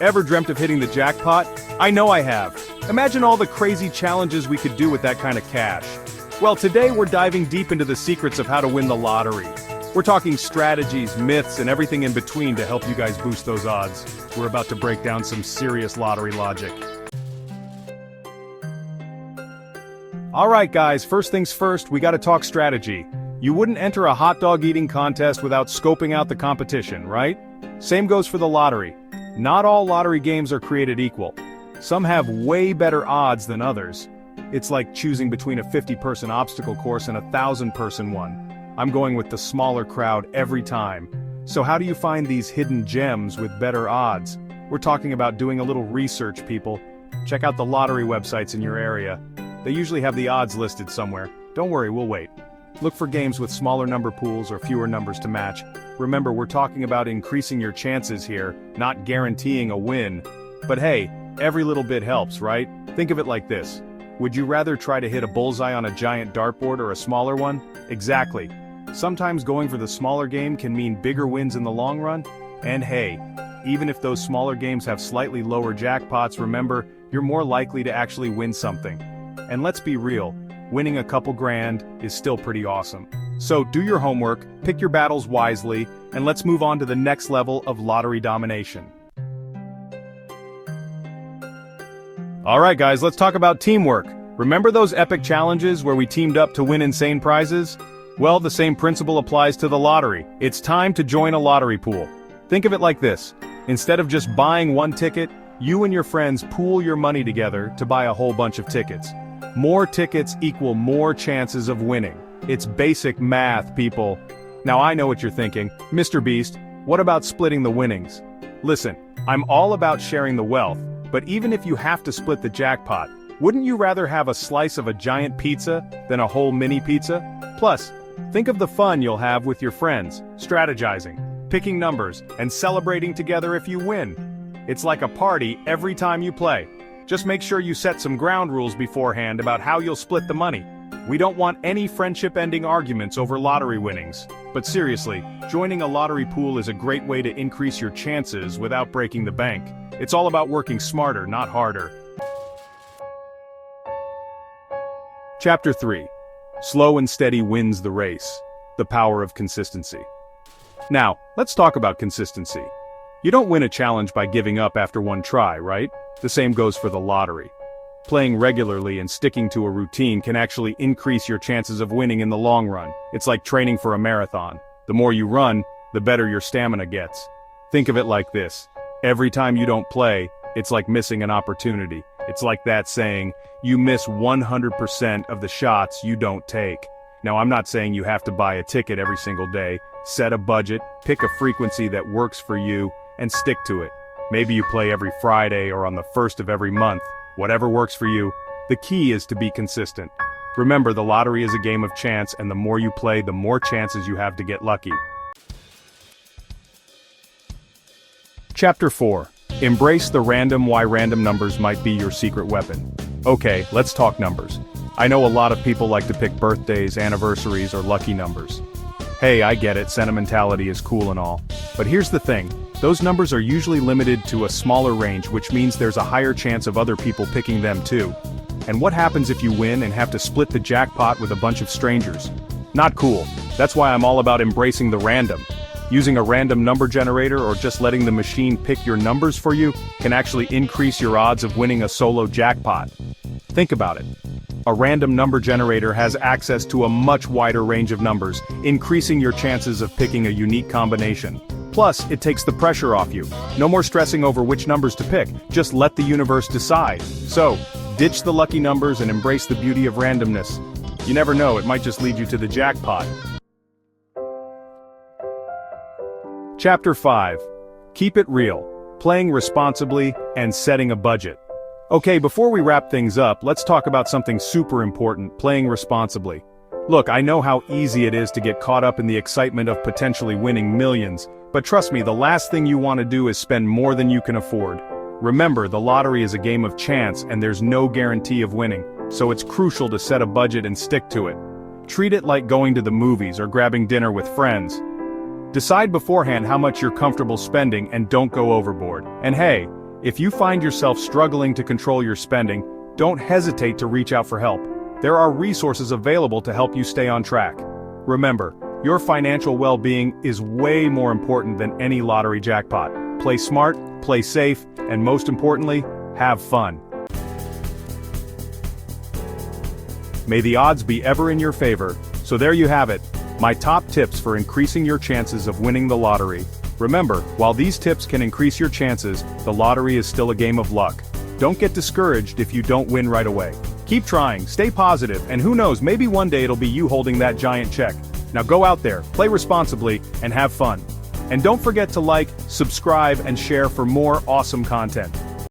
Ever dreamt of hitting the jackpot? I know I have. Imagine all the crazy challenges we could do with that kind of cash. Well, today we're diving deep into the secrets of how to win the lottery. We're talking strategies, myths, and everything in between to help you guys boost those odds. We're about to break down some serious lottery logic. Alright guys, first things first, we gotta talk strategy. You wouldn't enter a hot dog eating contest without scoping out the competition, right? Same goes for the lottery. Not all lottery games are created equal. Some have way better odds than others. It's like choosing between a 50-person obstacle course and a 1,000-person one. I'm going with the smaller crowd every time. So how do you find these hidden gems with better odds? We're talking about doing a little research, people. Check out the lottery websites in your area. They usually have the odds listed somewhere. Don't worry, we'll wait. Look for games with smaller number pools or fewer numbers to match. Remember, we're talking about increasing your chances here, not guaranteeing a win. But hey, every little bit helps, right? Think of it like this. Would you rather try to hit a bullseye on a giant dartboard or a smaller one? Exactly. Sometimes going for the smaller game can mean bigger wins in the long run. And hey, even if those smaller games have slightly lower jackpots, remember, you're more likely to actually win something. And let's be real, winning a couple grand is still pretty awesome. So do your homework, pick your battles wisely, and let's move on to the next level of lottery domination. Alright guys, let's talk about teamwork. Remember those epic challenges where we teamed up to win insane prizes? Well, the same principle applies to the lottery. It's time to join a lottery pool. Think of it like this. Instead of just buying one ticket, you and your friends pool your money together to buy a whole bunch of tickets. More tickets equal more chances of winning. It's basic math, people. Now I know what you're thinking, Mr. Beast, what about splitting the winnings? Listen, I'm all about sharing the wealth, but even if you have to split the jackpot, wouldn't you rather have a slice of a giant pizza than a whole mini pizza? Plus, think of the fun you'll have with your friends, strategizing, picking numbers, and celebrating together if you win. It's like a party every time you play. Just make sure you set some ground rules beforehand about how you'll split the money. We don't want any friendship-ending arguments over lottery winnings. But seriously, joining a lottery pool is a great way to increase your chances without breaking the bank. It's all about working smarter, not harder. Chapter 3. Slow and steady wins the race. The power of consistency. Now, let's talk about consistency. You don't win a challenge by giving up after one try, right? The same goes for the lottery. Playing regularly and sticking to a routine can actually increase your chances of winning in the long run. It's like training for a marathon. The more you run, the better your stamina gets. Think of it like this. Every time you don't play, it's like missing an opportunity. It's like that saying, you miss 100% of the shots you don't take. Now, I'm not saying you have to buy a ticket every single day. Set a budget, pick a frequency that works for you, and stick to it. Maybe you play every Friday or on the first of every month. Whatever works for you. The key is to be consistent. Remember, the lottery is a game of chance, and the more you play, the more chances you have to get lucky. Chapter 4. Embrace the random. Why random numbers might be your secret weapon. Okay, let's talk numbers. I know a lot of people like to pick birthdays, anniversaries, or lucky numbers. Hey, I get it, sentimentality is cool and all. But here's the thing. Those numbers are usually limited to a smaller range, which means there's a higher chance of other people picking them too. And what happens if you win and have to split the jackpot with a bunch of strangers? Not cool. That's why I'm all about embracing the random. Using a random number generator or just letting the machine pick your numbers for you can actually increase your odds of winning a solo jackpot. Think about it. A random number generator has access to a much wider range of numbers, increasing your chances of picking a unique combination. Plus, it takes the pressure off you. No more stressing over which numbers to pick, just let the universe decide. So, ditch the lucky numbers and embrace the beauty of randomness. You never know, it might just lead you to the jackpot. Chapter 5. Keep it real, playing responsibly, and setting a budget. Okay, before we wrap things up, let's talk about something super important, playing responsibly. Look, I know how easy it is to get caught up in the excitement of potentially winning millions, but trust me, the last thing you want to do is spend more than you can afford. Remember, the lottery is a game of chance and there's no guarantee of winning, so it's crucial to set a budget and stick to it. Treat it like going to the movies or grabbing dinner with friends. Decide beforehand how much you're comfortable spending and don't go overboard. And hey, If you find yourself struggling to control your spending, don't hesitate to reach out for help. There are resources available to help you stay on track. Remember, your financial well-being is way more important than any lottery jackpot. Play smart, play safe, and most importantly, have fun. May the odds be ever in your favor. So there you have it, my top tips for increasing your chances of winning the lottery. Remember, while these tips can increase your chances, the lottery is still a game of luck. Don't get discouraged if you don't win right away. Keep trying, stay positive, and who knows, maybe one day it'll be you holding that giant check. Now go out there, play responsibly, and have fun. And don't forget to like, subscribe, and share for more awesome content.